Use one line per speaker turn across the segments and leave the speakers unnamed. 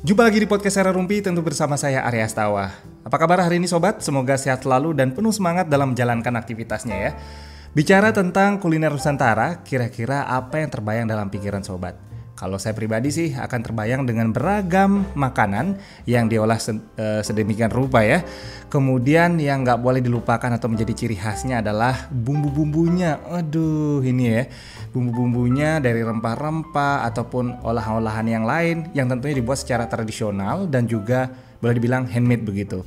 Jumpa lagi di podcast Arya Rumpi, tentu bersama saya Arya Astawa. Apa kabar hari ini sobat? Semoga sehat selalu dan penuh semangat dalam menjalankan aktivitasnya ya. Bicara tentang kuliner Nusantara, kira-kira apa yang terbayang dalam pikiran sobat? Kalau saya pribadi sih akan terbayang dengan beragam makanan yang diolah sedemikian rupa ya. Kemudian yang nggak boleh dilupakan atau menjadi ciri khasnya adalah bumbu-bumbunya. Aduh ini ya, bumbu-bumbunya dari rempah-rempah ataupun olahan-olahan yang lain yang tentunya dibuat secara tradisional dan juga boleh dibilang handmade begitu.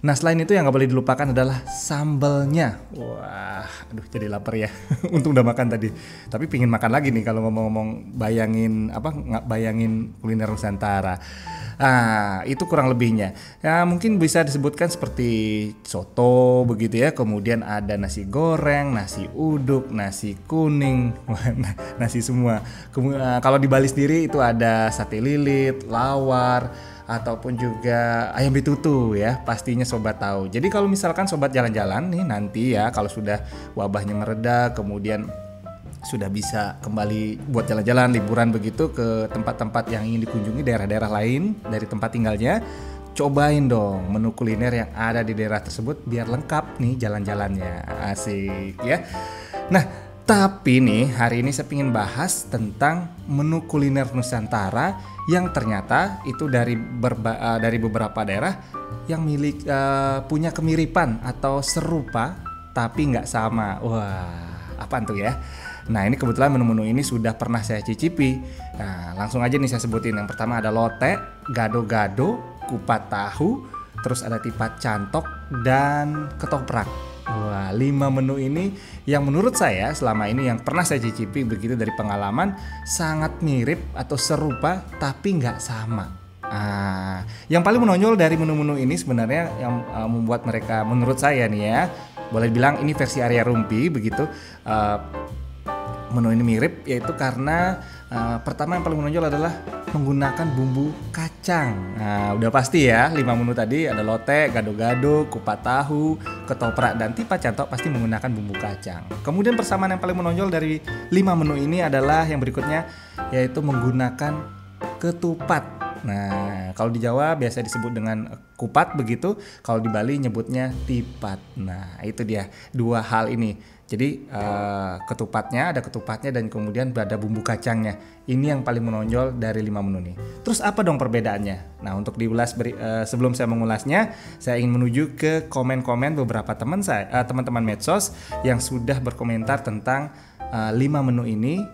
Nah selain itu yang gak boleh dilupakan adalah sambalnya. Wah, aduh jadi lapar ya. Untung udah makan tadi. Tapi pingin makan lagi nih kalau ngomong-ngomong bayangin kuliner Nusantara. Itu kurang lebihnya. Ya mungkin bisa disebutkan seperti soto begitu ya. Kemudian ada nasi goreng, nasi uduk, nasi kuning, nasi semua. Kalau di Bali sendiri itu ada sate lilit, lawar, ataupun juga ayam betutu ya, pastinya sobat tahu. Jadi kalau misalkan sobat jalan-jalan nih nanti ya, kalau sudah wabahnya mereda, kemudian sudah bisa kembali buat jalan-jalan liburan begitu ke tempat-tempat yang ingin dikunjungi, daerah-daerah lain dari tempat tinggalnya, cobain dong menu kuliner yang ada di daerah tersebut biar lengkap nih jalan-jalannya. Asik ya. Nah tapi nih hari ini saya ingin bahas tentang menu kuliner Nusantara yang ternyata itu dari beberapa daerah yang punya kemiripan atau serupa tapi nggak sama. Wah, apaan tuh ya? Nah ini kebetulan menu-menu ini sudah pernah saya cicipi. Nah langsung aja nih saya sebutin. Yang pertama ada lotek, gado-gado, kupat tahu, terus ada tipat cantok dan ketoprak. Wah, 5 menu ini yang menurut saya selama ini yang pernah saya cicipi begitu dari pengalaman sangat mirip atau serupa tapi nggak sama. Yang paling menonjol dari menu-menu ini sebenarnya yang membuat mereka menurut saya nih ya, boleh bilang ini versi Arya Rumpi begitu. Menu ini mirip yaitu karena pertama yang paling menonjol adalah menggunakan bumbu kacang. Nah, udah pasti ya 5 menu tadi ada lotek, gado-gado, kupat tahu, ketoprak dan tipat cantok pasti menggunakan bumbu kacang. Kemudian persamaan yang paling menonjol dari 5 menu ini adalah yang berikutnya yaitu menggunakan ketupat. Nah, kalau di Jawa biasa disebut dengan kupat begitu, kalau di Bali nyebutnya tipat. Nah, itu dia dua hal ini. Jadi ada ketupatnya dan kemudian ada bumbu kacangnya. Ini yang paling menonjol dari 5 menu ini. Terus apa dong perbedaannya? Nah untuk diulas sebelum saya mengulasnya, saya ingin menuju ke komen-komen beberapa teman-teman medsos yang sudah berkomentar tentang 5 menu ini.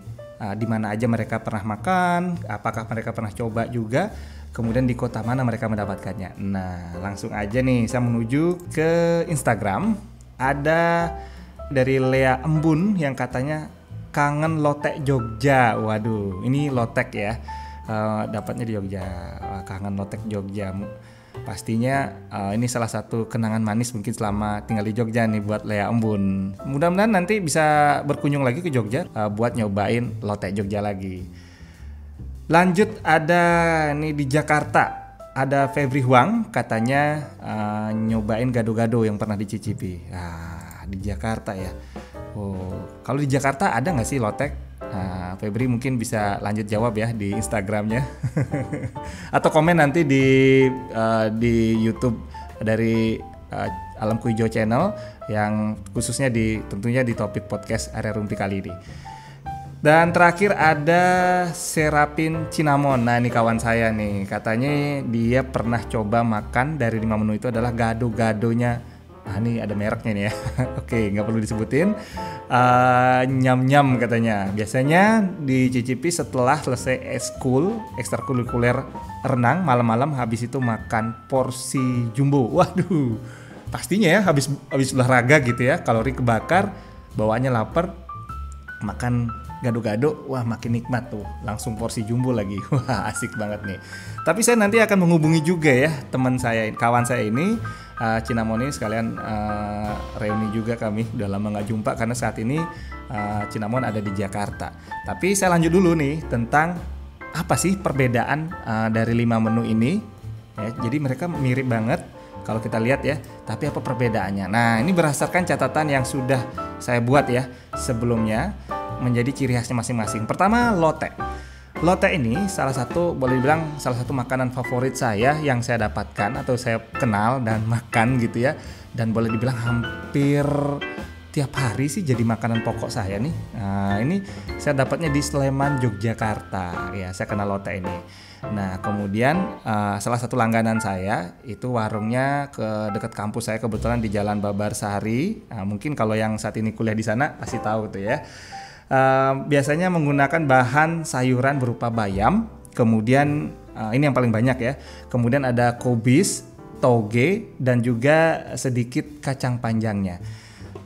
Di mana aja mereka pernah makan, apakah mereka pernah coba juga, kemudian di kota mana mereka mendapatkannya. Nah langsung aja nih saya menuju ke Instagram. Ada dari Lea Embun yang katanya kangen lotek Jogja. Waduh, ini lotek ya. Dapatnya di Jogja. Kangen lotek Jogja. Pastinya ini salah satu kenangan manis mungkin selama tinggal di Jogja nih buat Lea Embun. Mudah-mudahan nanti bisa berkunjung lagi ke Jogja buat nyobain lotek Jogja lagi. Lanjut ada nih di Jakarta. Ada Febri Huang katanya nyobain gado-gado yang pernah dicicipi. Di Jakarta ya. Kalau di Jakarta ada nggak sih lotek? Febri mungkin bisa lanjut jawab ya di Instagramnya atau komen nanti di YouTube dari Alam Kuijo Channel yang khususnya tentunya di topik podcast Arya Rumpi kali ini. Dan terakhir ada Serapin Cinnamon. Nah ini kawan saya nih, katanya dia pernah coba makan dari 5 menu itu adalah gado-gadonya. Ini ada mereknya nih ya. Oke, nggak perlu disebutin. Nyam-nyam katanya. Biasanya dicicipi setelah selesai ekstrakurikuler renang malam-malam, habis itu makan porsi jumbo. Waduh, pastinya ya habis olahraga gitu ya, kalori kebakar, bawaannya lapar, makan gado-gado, wah makin nikmat tuh, langsung porsi jumbo lagi. Wah asik banget nih. Tapi saya nanti akan menghubungi juga ya kawan saya ini. Cinnamon ini sekalian reuni juga kami, udah lama gak jumpa karena saat ini Cinnamon ada di Jakarta. Tapi saya lanjut dulu nih tentang apa sih perbedaan dari 5 menu ini ya, jadi mereka mirip banget kalau kita lihat ya, tapi apa perbedaannya? Nah ini berdasarkan catatan yang sudah saya buat ya sebelumnya menjadi ciri khasnya masing-masing. Pertama lotek. Lotek ini salah satu, boleh dibilang salah satu makanan favorit saya yang saya dapatkan atau saya kenal dan makan gitu ya. Dan boleh dibilang hampir tiap hari sih jadi makanan pokok saya nih. Nah, ini saya dapatnya di Sleman, Yogyakarta. Ya, saya kenal lotek ini. Nah, kemudian salah satu langganan saya itu warungnya ke dekat kampus saya, kebetulan di Jalan Babarsari. Nah, mungkin kalau yang saat ini kuliah di sana pasti tahu tuh ya. Biasanya menggunakan bahan sayuran berupa bayam, kemudian ini yang paling banyak ya. Kemudian ada kubis, toge, dan juga sedikit kacang panjangnya.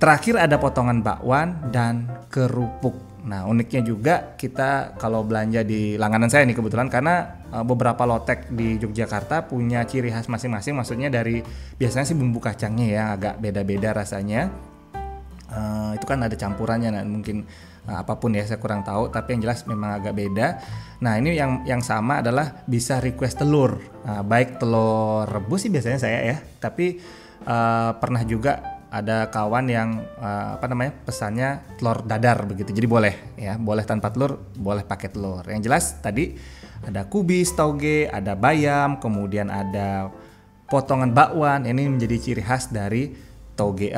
Terakhir ada potongan bakwan dan kerupuk. Nah, uniknya juga kita kalau belanja di langganan saya nih kebetulan, karena beberapa lotek di Yogyakarta punya ciri khas masing-masing. Maksudnya dari biasanya sih bumbu kacangnya ya agak beda-beda rasanya. Itu kan ada campurannya, nah, mungkin apapun ya saya kurang tahu, tapi yang jelas memang agak beda. Nah, ini yang sama adalah bisa request telur, baik telur rebus sih biasanya saya ya, tapi pernah juga ada kawan yang pesannya telur dadar begitu. Jadi boleh ya, boleh tanpa telur, boleh pakai telur. Yang jelas tadi ada kubis, toge, ada bayam, kemudian ada potongan bakwan. Ini menjadi ciri khas dari toge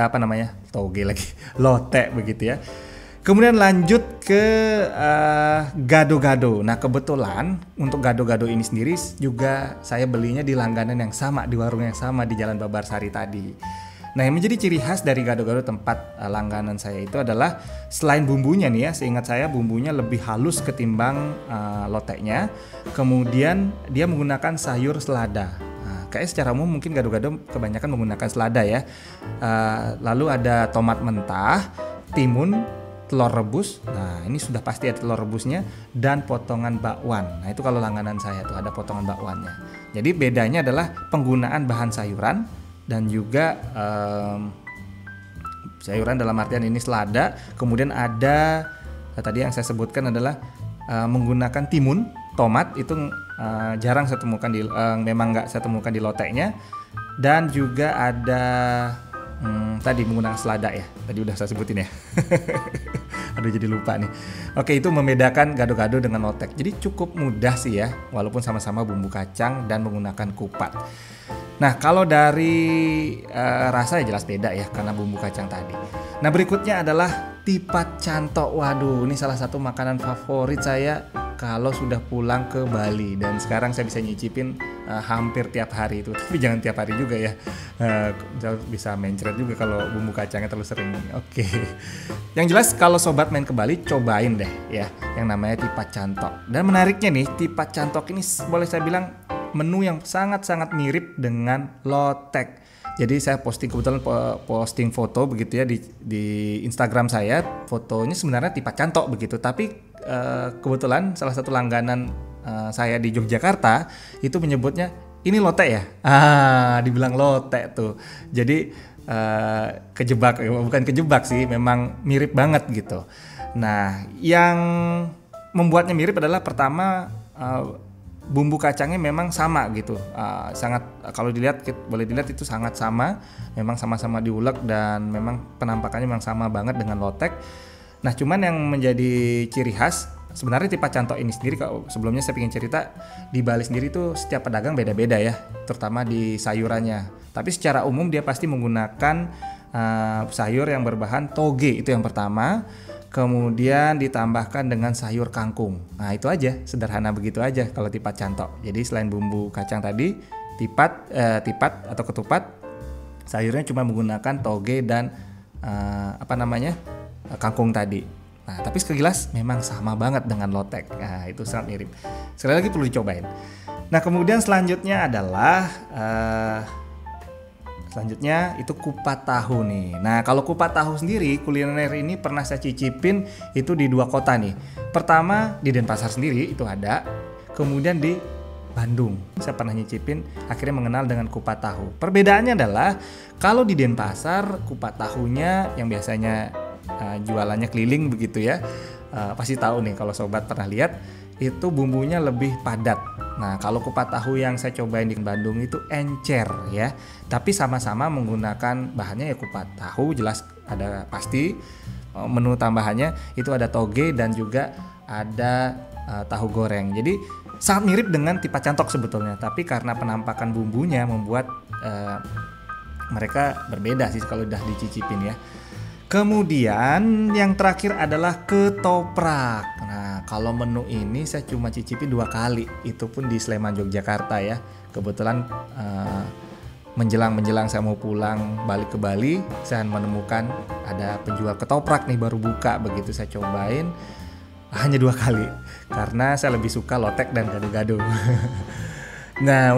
lotek begitu ya. Kemudian lanjut ke gado-gado. Nah, kebetulan untuk gado-gado ini sendiri juga saya belinya di langganan yang sama, di warung yang sama di Jalan Babarsari tadi. Nah, yang menjadi ciri khas dari gado-gado tempat langganan saya itu adalah selain bumbunya nih ya, seingat saya bumbunya lebih halus ketimbang loteknya. Kemudian dia menggunakan sayur selada. Kayak secara umum mungkin gado-gado kebanyakan menggunakan selada ya. Lalu ada tomat mentah, timun, telur rebus. Nah, ini sudah pasti ada telur rebusnya, dan potongan bakwan. Nah, itu kalau langganan saya tuh ada potongan bakwannya. Jadi bedanya adalah penggunaan bahan sayuran dan juga sayuran dalam artian ini selada. Kemudian ada tadi yang saya sebutkan adalah menggunakan timun, tomat itu jarang saya temukan memang nggak saya temukan di loteknya. Dan juga ada tadi menggunakan selada ya, tadi udah saya sebutin ya. Aduh, jadi lupa nih. Oke, itu membedakan gado-gado dengan lotek. Jadi cukup mudah sih ya, walaupun sama-sama bumbu kacang dan menggunakan kupat. Nah, kalau dari rasa ya jelas beda ya karena bumbu kacang tadi. Nah, berikutnya adalah tipat cantok. Waduh, ini salah satu makanan favorit saya kalau sudah pulang ke Bali, dan sekarang saya bisa nyicipin hampir tiap hari itu. Tapi jangan tiap hari juga ya, bisa mencret juga kalau bumbu kacangnya terlalu sering. Oke. Yang jelas kalau sobat main ke Bali, cobain deh ya yang namanya tipat cantok. Dan menariknya nih, tipat cantok ini boleh saya bilang menu yang sangat-sangat mirip dengan lotek. Jadi saya kebetulan posting foto begitu ya di Instagram saya. Fotonya sebenarnya tipat cantok begitu, tapi kebetulan salah satu langganan saya di Yogyakarta itu menyebutnya ini lotek ya. Dibilang lotek tuh. Jadi bukan kejebak sih, memang mirip banget gitu. Nah, yang membuatnya mirip adalah pertama bumbu kacangnya memang sama gitu, sangat kalau boleh dilihat itu sangat sama, memang sama-sama diulek dan memang penampakannya memang sama banget dengan lotek. Nah, cuman yang menjadi ciri khas sebenarnya tipat cantok ini sendiri, kalau sebelumnya saya ingin cerita, di Bali sendiri tuh setiap pedagang beda-beda ya, terutama di sayurannya. Tapi secara umum dia pasti menggunakan sayur yang berbahan toge, itu yang pertama. Kemudian ditambahkan dengan sayur kangkung. Nah, itu aja, sederhana begitu aja kalau tipat cantok. Jadi selain bumbu kacang tadi, tipat atau ketupat, sayurnya cuma menggunakan toge dan kangkung tadi. Nah, tapi sekilas memang sama banget dengan lotek. Nah, itu sangat mirip. Sekali lagi perlu dicobain. Nah, kemudian selanjutnya adalah itu kupat tahu nih. Nah, kalau kupat tahu sendiri, kuliner ini pernah saya cicipin itu di 2 kota nih. Pertama di Denpasar sendiri itu ada, kemudian di Bandung saya pernah nyicipin, akhirnya mengenal dengan kupat tahu. Perbedaannya adalah kalau di Denpasar kupat tahunya yang biasanya jualannya keliling begitu ya, pasti tahu nih kalau sobat pernah lihat, itu bumbunya lebih padat. Nah, kalau kupat tahu yang saya cobain di Bandung itu encer ya, tapi sama-sama menggunakan bahannya ya kupat tahu, jelas ada pasti menu tambahannya itu ada toge dan juga ada tahu goreng. Jadi sangat mirip dengan tipat cantok sebetulnya, tapi karena penampakan bumbunya membuat mereka berbeda sih kalau udah dicicipin ya. Kemudian yang terakhir adalah ketoprak. Nah, kalau menu ini saya cuma cicipin 2 kali, itu pun di Sleman, Yogyakarta ya. Kebetulan menjelang saya mau pulang balik ke Bali, saya menemukan ada penjual ketoprak nih baru buka. Begitu saya cobain, hanya 2 kali karena saya lebih suka lotek dan gado-gado. Nah,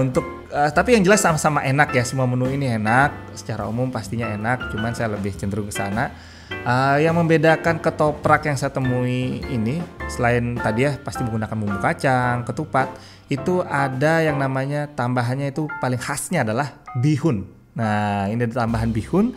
tapi yang jelas sama-sama enak ya, semua menu ini enak, secara umum pastinya enak, cuman saya lebih cenderung ke sana. Yang membedakan ketoprak yang saya temui ini, selain tadi ya pasti menggunakan bumbu kacang, ketupat, itu ada yang namanya tambahannya itu paling khasnya adalah bihun. Nah, ini ada tambahan bihun.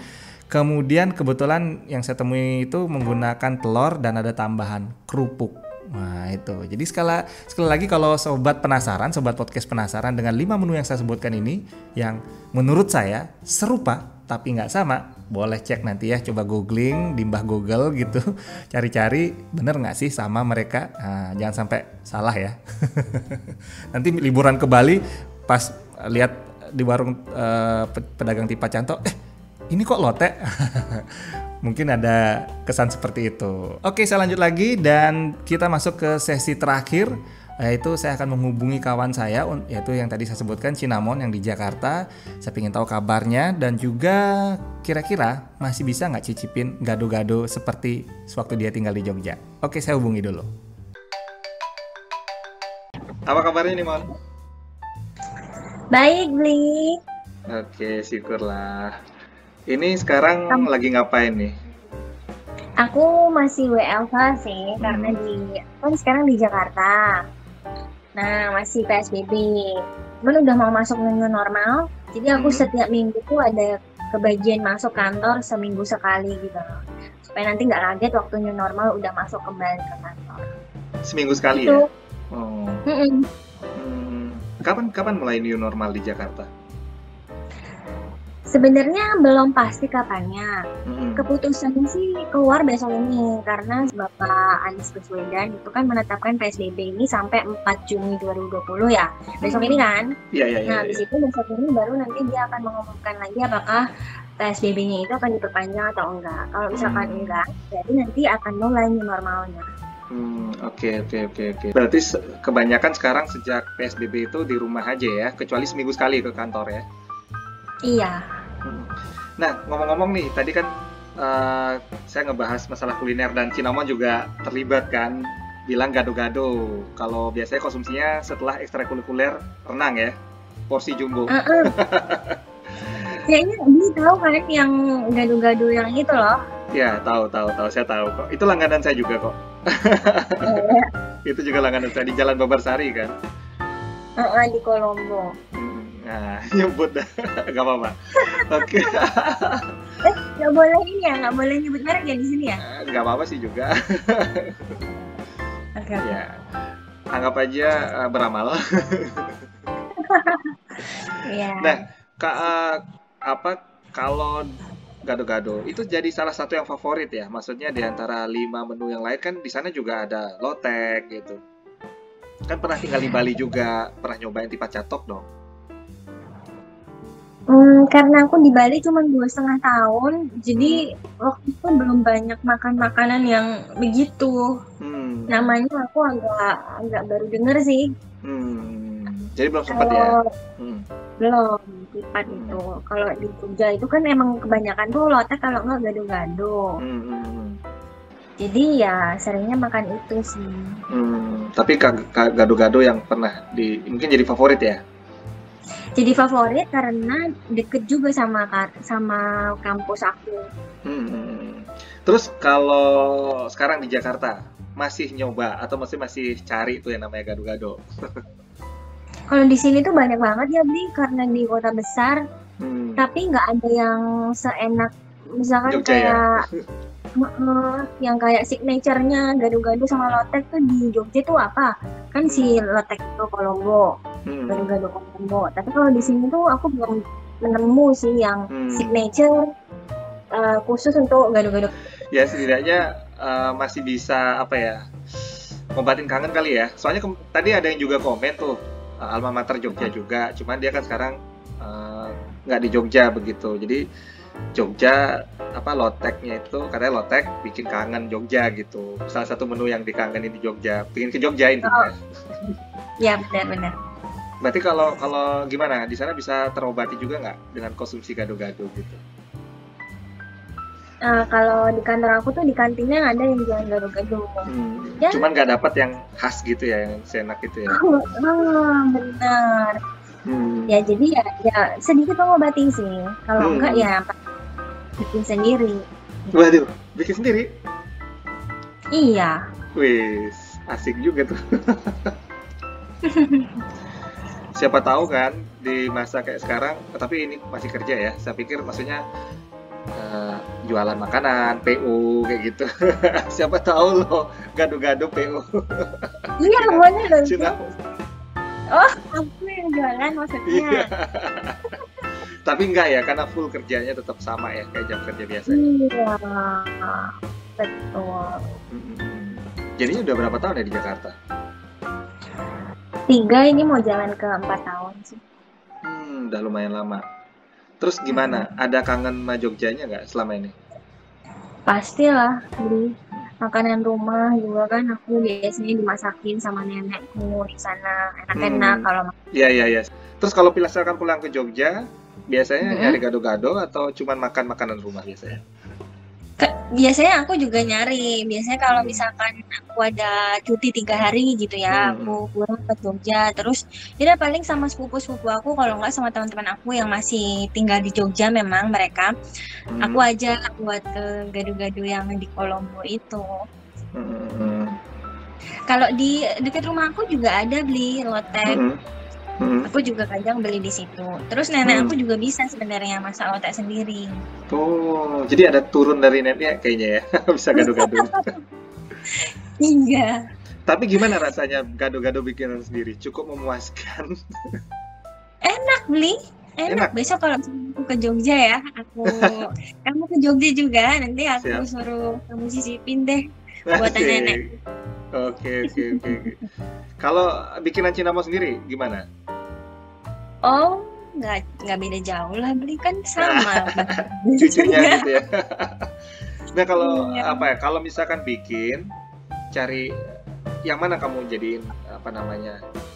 Kemudian kebetulan yang saya temui itu menggunakan telur dan ada tambahan kerupuk. Nah itu, jadi sekali lagi kalau sobat podcast penasaran dengan 5 menu yang saya sebutkan ini, yang menurut saya serupa tapi nggak sama, boleh cek nanti ya, coba googling di Mbah Google gitu, cari-cari bener nggak sih sama mereka. Nah, jangan sampai salah ya. Nanti liburan ke Bali pas lihat di warung pedagang tipat cantok, ini kok lotek. Mungkin ada kesan seperti itu. Oke, saya lanjut lagi dan kita masuk ke sesi terakhir, yaitu saya akan menghubungi kawan saya, yaitu yang tadi saya sebutkan, Cinnamon yang di Jakarta. Saya ingin tahu kabarnya dan juga kira-kira masih bisa nggak cicipin gado-gado seperti sewaktu dia tinggal di Jogja. Oke, saya hubungi dulu. Apa kabarnya nih, Mon?
Baik, Bli.
Oke, syukurlah. Ini sekarang lagi ngapain nih?
Aku masih WFH sih, karena kan sekarang di Jakarta. Nah, masih PSBB. Cuman udah mau masuk new normal, jadi aku setiap minggu tuh ada kebagian masuk kantor seminggu sekali gitu. Supaya nanti nggak kaget waktu new normal udah masuk kembali ke kantor.
Seminggu sekali
gitu.
Ya? Oh. Kapan mulai new normal di Jakarta?
Sebenarnya belum pasti kapannya. Keputusan sih keluar besok ini karena Bapak Anies Baswedan itu kan menetapkan PSBB ini sampai 4 Juni 2020 ya. Besok ini kan?
Iya.
Nah, di situ besok ini baru nanti dia akan mengumumkan lagi apakah PSBB-nya itu akan diperpanjang atau enggak. Kalau misalkan enggak, jadi nanti akan mulai new normalnya.
Oke. Berarti kebanyakan sekarang sejak PSBB itu di rumah aja ya, kecuali seminggu sekali ke kantor ya?
Iya.
Nah, ngomong-ngomong nih, tadi kan saya ngebahas masalah kuliner dan Cinnamon juga terlibat kan, bilang gado-gado. Kalau biasanya konsumsinya setelah ekstrakurikuler renang ya, porsi jumbo.
Kayaknya Bli tahu kan yang gado-gado yang itu loh.
Ya, tahu, saya tahu kok. Itu langganan saya juga kok. Itu juga langganan saya di Jalan Babarsari kan?
Di Kolombo.
Nah, nyebut dah, gak apa-apa. Oke.
Nggak boleh ini ya, nggak boleh nyebut merek ya di sini ya?
Gak apa-apa sih juga.
Oke.
Ya, anggap aja beramal.
Iya.
Nah, kalau gado-gado itu jadi salah satu yang favorit ya? Maksudnya di antara 5 menu yang lain kan di sana juga ada lotek gitu. Kan pernah tinggal di Bali juga, pernah nyobain tipat cantok dong?
Karena aku di Bali cuma 2,5 tahun, jadi waktu itu belum banyak makan makanan yang begitu. Namanya aku agak baru denger sih.
Jadi belum sempat ya?
Belum, tipat itu. Kalau di Jogja itu kan emang kebanyakan tuh lotek kalau nggak gado-gado. Jadi ya seringnya makan itu sih.
Tapi gado-gado yang pernah mungkin jadi favorit ya?
Jadi favorit karena deket juga sama kampus aku.
Terus kalau sekarang di Jakarta masih nyoba atau masih cari itu yang namanya gado-gado?
Kalau di sini tuh banyak banget ya Bli, karena di kota besar. Tapi nggak ada yang seenak misalkan
Jogja,
kayak yang kayak signaturenya gado-gado sama lotek tuh di Jogja tuh apa? Kan si lotek itu Kolombo. Gado-gado Kolombo. Tapi kalau di sini tuh aku belum menemu sih yang signature khusus untuk gado-gado.
Ya setidaknya masih bisa ngobatin kangen kali ya. Soalnya tadi ada yang juga komen tuh, alma mater Jogja juga. Cuman dia kan sekarang nggak di Jogja begitu. Jadi Jogja apa loteknya itu katanya lotek bikin kangen Jogja gitu. Salah satu menu yang dikangenin di Jogja. Pengen ke Jogja intinya.
Ya benar-benar.
Berarti kalau kalau gimana di sana bisa terobati juga nggak dengan konsumsi gado-gado gitu?
Kalau di kantor aku tuh di kantinnya ada yang jualan gado-gado. Ya.
Cuman nggak dapat yang khas gitu ya, yang seenak gitu ya.
Benar. Ya jadi ya sedikit mengobati sih. Kalau enggak ya bikin sendiri.
Waduh, bikin sendiri?
Iya.
Wih, asik juga tuh. Siapa tahu kan di masa kayak sekarang, tapi ini masih kerja ya. Saya pikir maksudnya jualan makanan, PO kayak gitu. Siapa tahu loh gado-gado PO.
Iya, boleh loh. Oh, aku yang jualan maksudnya.
Iya. Tapi enggak ya, karena full kerjanya tetap sama ya, kayak jam kerja biasa.
Iya, betul.
Jadinya udah berapa tahun ya di Jakarta?
3, ini mau jalan ke 4 tahun sih.
Udah lumayan lama. Terus gimana? Ada kangen sama Jogjanya nggak selama ini?
Pastilah, beli makanan rumah juga kan aku biasanya dimasakin sama nenekku di sana, enak-enak kalau.
Iya. Terus kalau misalkan pulang ke Jogja, biasanya nyari gado-gado atau cuma makan makanan rumah biasanya?
Biasanya aku juga nyari. Biasanya kalau misalkan aku ada cuti 3 hari gitu ya, aku pulang ke Jogja. Terus ya paling sama sepupu-sepupu aku, kalau nggak sama teman-teman aku yang masih tinggal di Jogja memang mereka. Aku ajak buat ke gado-gado yang di Kolombo itu. Kalau di dekat rumah aku juga ada beli lotek. Aku juga kadang beli di situ. Terus nenek aku juga bisa sebenarnya masak lotek sendiri.
Oh, jadi ada turun dari neneknya kayaknya ya, bisa gado-gado.
Iya.
Tapi gimana rasanya gado-gado bikinan sendiri? Cukup memuaskan?
Enak beli. Enak. Besok kalau aku ke Jogja ya, kamu ke Jogja juga, nanti aku suruh kamu cicipin deh buatan nenek.
Oke. Kalau bikinan Cinamo sendiri gimana?
Oh, nggak beda jauh lah, beli kan sama.
Cucunya gitu ya. Nah kalau kalau misalkan bikin, cari yang mana kamu jadiin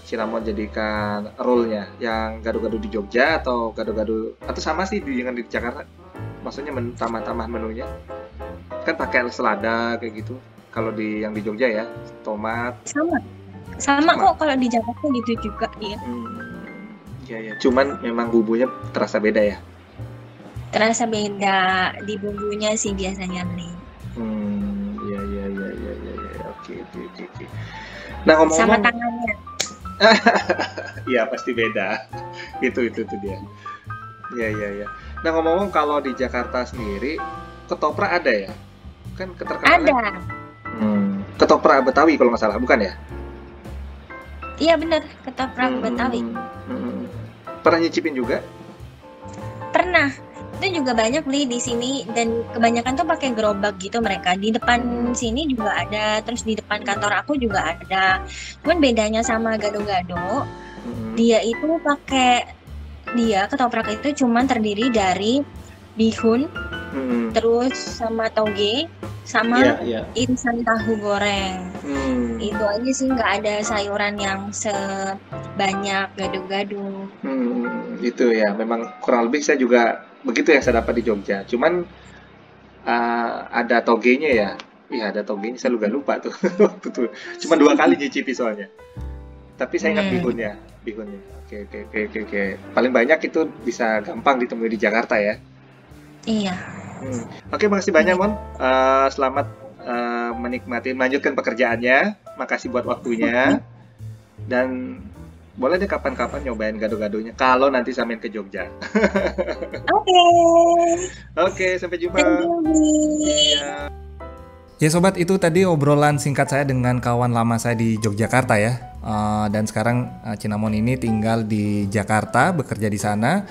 Cinnamon jadikan role-nya, yang gado-gado di Jogja atau gado-gado atau sama sih dengan di Jakarta? Maksudnya tambah menunya kan pakai selada kayak gitu. Kalau yang di Jogja ya, tomat.
Sama kok kalau di Jakarta gitu juga ya.
Iya. Cuman memang bumbunya terasa beda ya.
Terasa beda di bumbunya sih biasanya nih.
Iya. Oke. Nah ngomong-ngomong.
Sama tangannya.
Iya pasti beda. Itu dia. Iya. Nah ngomong-ngomong kalau di Jakarta sendiri ketoprak ada ya? Kan keterkenal.
Ada.
Ketoprak Betawi kalau nggak salah, bukan ya?
Iya benar, ketoprak Betawi.
Pernah nyicipin juga?
Pernah. Itu juga banyak beli di sini dan kebanyakan tuh pakai gerobak gitu mereka. Di depan sini juga ada, terus di depan kantor aku juga ada. Cuman bedanya sama gado-gado, dia ketoprak itu cuman terdiri dari bihun, terus sama toge, sama irisan tahu goreng. Itu aja sih, nggak ada sayuran yang sebanyak gado-gado.
Itu ya, memang kurang lebih saya juga begitu yang saya dapat di Jogja. Cuman ada togenya ya. Iya ada togenya, saya juga lupa tuh. Cuma 2 kali nyicipi soalnya. Tapi saya ingat bihunnya. Oke. Paling banyak itu bisa gampang ditemui di Jakarta ya.
Iya.
Oke, makasih banyak Mon. Selamat melanjutkan pekerjaannya. Makasih buat waktunya. Dan boleh deh kapan-kapan nyobain gado-gadonya kalau nanti sampein ke Jogja. Oke, sampai jumpa. Iya. Ya sobat, itu tadi obrolan singkat saya dengan kawan lama saya di Yogyakarta ya. Dan sekarang Cinnamon ini tinggal di Jakarta, bekerja di sana.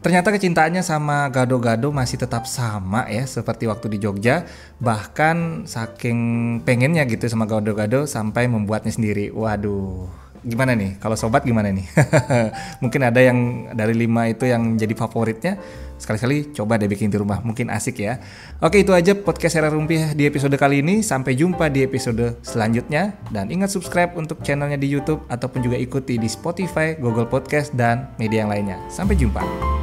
Ternyata kecintaannya sama gado-gado masih tetap sama ya seperti waktu di Jogja. Bahkan saking pengennya gitu sama gado-gado sampai membuatnya sendiri. Waduh, gimana nih? Kalau sobat gimana nih? Mungkin ada yang dari 5 itu yang jadi favoritnya. Sekali-kali coba deh bikin di rumah, mungkin asik ya. Oke, itu aja podcast Era Rumpih di episode kali ini. Sampai jumpa di episode selanjutnya. Dan ingat subscribe untuk channelnya di YouTube ataupun juga ikuti di Spotify, Google Podcast, dan media yang lainnya. Sampai jumpa.